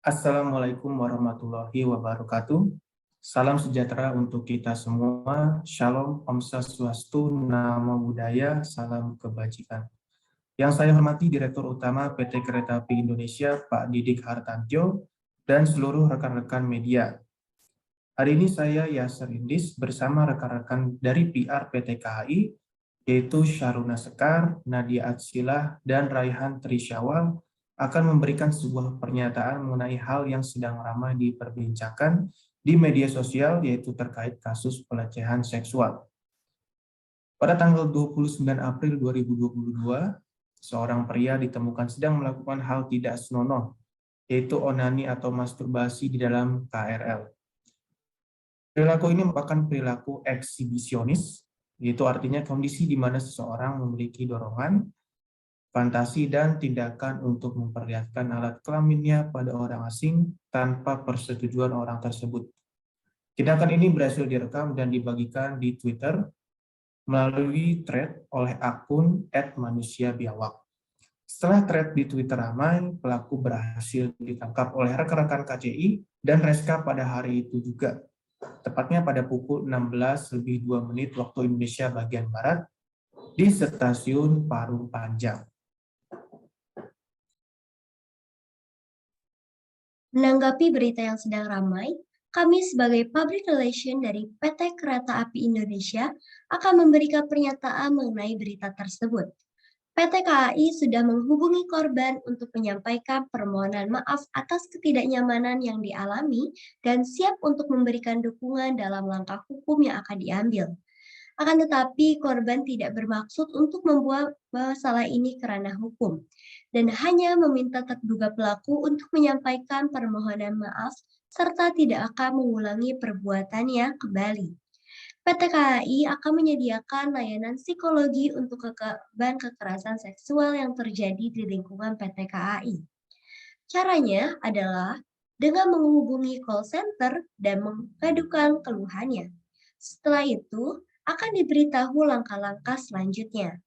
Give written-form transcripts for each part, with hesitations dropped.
Assalamualaikum warahmatullahi wabarakatuh. Salam sejahtera untuk kita semua. Shalom, Om Swastiastu, Namo Buddhaya, salam kebajikan. Yang saya hormati Direktur Utama PT Kereta Api Indonesia, Pak Didik Hartantyo, dan seluruh rekan-rekan media. Hari ini saya Yasser Indis bersama rekan-rekan dari PR PT KAI, yaitu Syaruna Sekar, Nadia Atsilah, dan Raihan Trisyawal, akan memberikan sebuah pernyataan mengenai hal yang sedang ramai diperbincangkan di media sosial, yaitu terkait kasus pelecehan seksual. Pada tanggal 29 April 2022, seorang pria ditemukan sedang melakukan hal tidak senonoh, yaitu onani atau masturbasi di dalam KRL. Perilaku ini merupakan perilaku eksibisionis, yaitu artinya kondisi di mana seseorang memiliki dorongan, fantasi, dan tindakan untuk memperlihatkan alat kelaminnya pada orang asing tanpa persetujuan orang tersebut. Tindakan ini berhasil direkam dan dibagikan di Twitter melalui thread oleh akun @manusiabiawak. Setelah thread di Twitter ramai, pelaku berhasil ditangkap oleh rekan-rekan KCI dan Reska pada hari itu juga, tepatnya pada pukul 16:02 waktu Indonesia bagian Barat di stasiun Parung Panjang. Menanggapi berita yang sedang ramai, kami sebagai Public Relation dari PT Kereta Api Indonesia akan memberikan pernyataan mengenai berita tersebut. PT KAI sudah menghubungi korban untuk menyampaikan permohonan maaf atas ketidaknyamanan yang dialami dan siap untuk memberikan dukungan dalam langkah hukum yang akan diambil. Akan tetapi, korban tidak bermaksud untuk membuat masalah ini ke ranah hukum dan hanya meminta terduga pelaku untuk menyampaikan permohonan maaf serta tidak akan mengulangi perbuatannya kembali. PT KAI akan menyediakan layanan psikologi untuk korban kekerasan seksual yang terjadi di lingkungan PT KAI. Caranya adalah dengan menghubungi call center dan mengadukan keluhannya. Setelah itu, akan diberitahu langkah-langkah selanjutnya.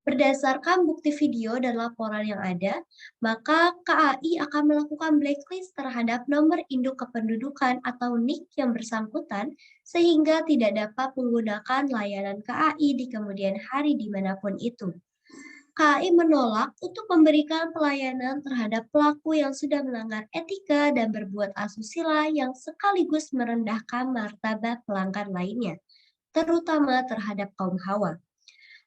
Berdasarkan bukti video dan laporan yang ada, maka KAI akan melakukan blacklist terhadap nomor induk kependudukan atau NIK yang bersangkutan sehingga tidak dapat menggunakan layanan KAI di kemudian hari dimanapun itu. KAI menolak untuk memberikan pelayanan terhadap pelaku yang sudah melanggar etika dan berbuat asusila yang sekaligus merendahkan martabat pelanggan lainnya, terutama terhadap kaum hawa.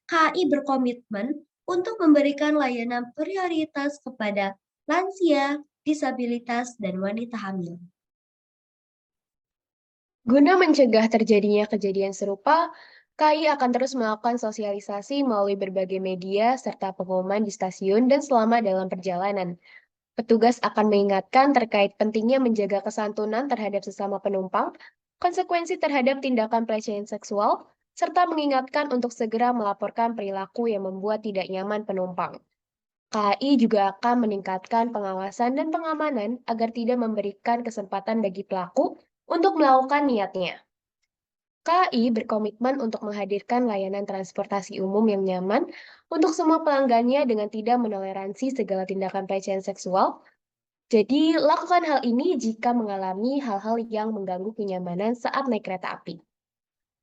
KAI berkomitmen untuk memberikan layanan prioritas kepada lansia, disabilitas, dan wanita hamil. Guna mencegah terjadinya kejadian serupa, KAI akan terus melakukan sosialisasi melalui berbagai media serta pengumuman di stasiun dan selama dalam perjalanan. Petugas akan mengingatkan terkait pentingnya menjaga kesantunan terhadap sesama penumpang, konsekuensi terhadap tindakan pelecehan seksual, serta mengingatkan untuk segera melaporkan perilaku yang membuat tidak nyaman penumpang. KAI juga akan meningkatkan pengawasan dan pengamanan agar tidak memberikan kesempatan bagi pelaku untuk melakukan niatnya. KAI berkomitmen untuk menghadirkan layanan transportasi umum yang nyaman untuk semua pelanggannya dengan tidak menoleransi segala tindakan pelecehan seksual. Jadi, lakukan hal ini jika mengalami hal-hal yang mengganggu kenyamanan saat naik kereta api.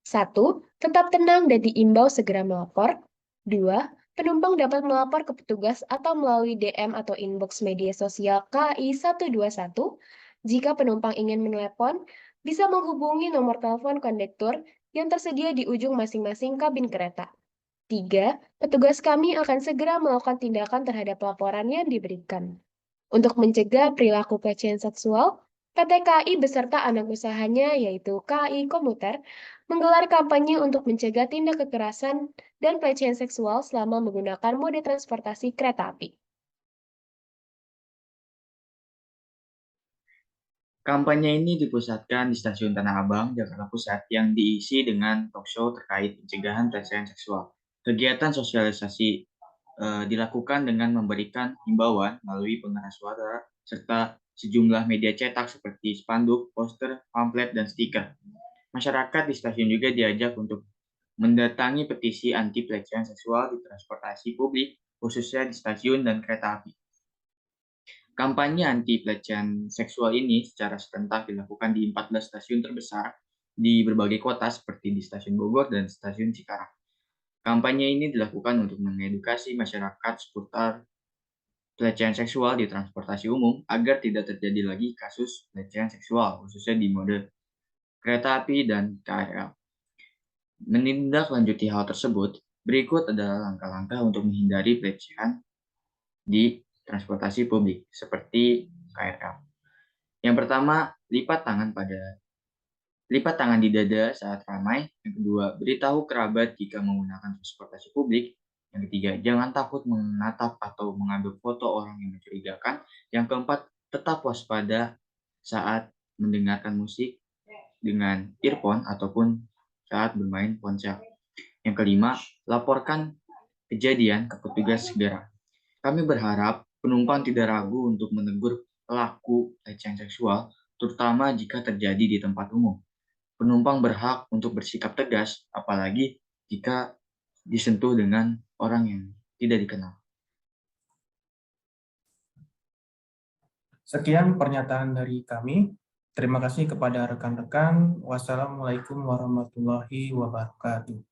1. Tetap tenang dan diimbau segera melapor. 2. Penumpang dapat melapor ke petugas atau melalui DM atau inbox media sosial KAI 121. Jika penumpang ingin menelepon, bisa menghubungi nomor telepon kondektur yang tersedia di ujung masing-masing kabin kereta. 3. Petugas kami akan segera melakukan tindakan terhadap laporan yang diberikan. Untuk mencegah perilaku pelecehan seksual, PT KAI beserta anak usahanya yaitu KAI Komuter menggelar kampanye untuk mencegah tindak kekerasan dan pelecehan seksual selama menggunakan mode transportasi kereta api. Kampanye ini dipusatkan di Stasiun Tanah Abang, Jakarta Pusat, yang diisi dengan talkshow terkait pencegahan pelecehan seksual. Kegiatan sosialisasi dilakukan dengan memberikan himbauan melalui pengeras suara serta sejumlah media cetak seperti spanduk, poster, pamflet, dan stiker. Masyarakat di stasiun juga diajak untuk mendatangi petisi anti pelecehan seksual di transportasi publik, khususnya di stasiun dan kereta api. Kampanye anti pelecehan seksual ini secara serentak dilakukan di 14 stasiun terbesar di berbagai kota seperti di Stasiun Bogor dan Stasiun Cikarang. Kampanye ini dilakukan untuk mengedukasi masyarakat seputar pelecehan seksual di transportasi umum agar tidak terjadi lagi kasus pelecehan seksual, khususnya di mode kereta api dan KRL. Menindaklanjuti hal tersebut, berikut adalah langkah-langkah untuk menghindari pelecehan di transportasi publik seperti KRL. Yang pertama, lipat tangan di dada saat ramai. Yang kedua, beritahu kerabat jika menggunakan transportasi publik. Yang ketiga, jangan takut menatap atau mengambil foto orang yang mencurigakan. Yang keempat, tetap waspada saat mendengarkan musik dengan earphone ataupun saat bermain ponsel. Yang kelima, laporkan kejadian ke petugas segera. Kami berharap penumpang tidak ragu untuk menegur pelaku pelecehan seksual, terutama jika terjadi di tempat umum. Penumpang berhak untuk bersikap tegas, apalagi jika disentuh dengan orang yang tidak dikenal. Sekian pernyataan dari kami. Terima kasih kepada rekan-rekan. Wassalamualaikum warahmatullahi wabarakatuh.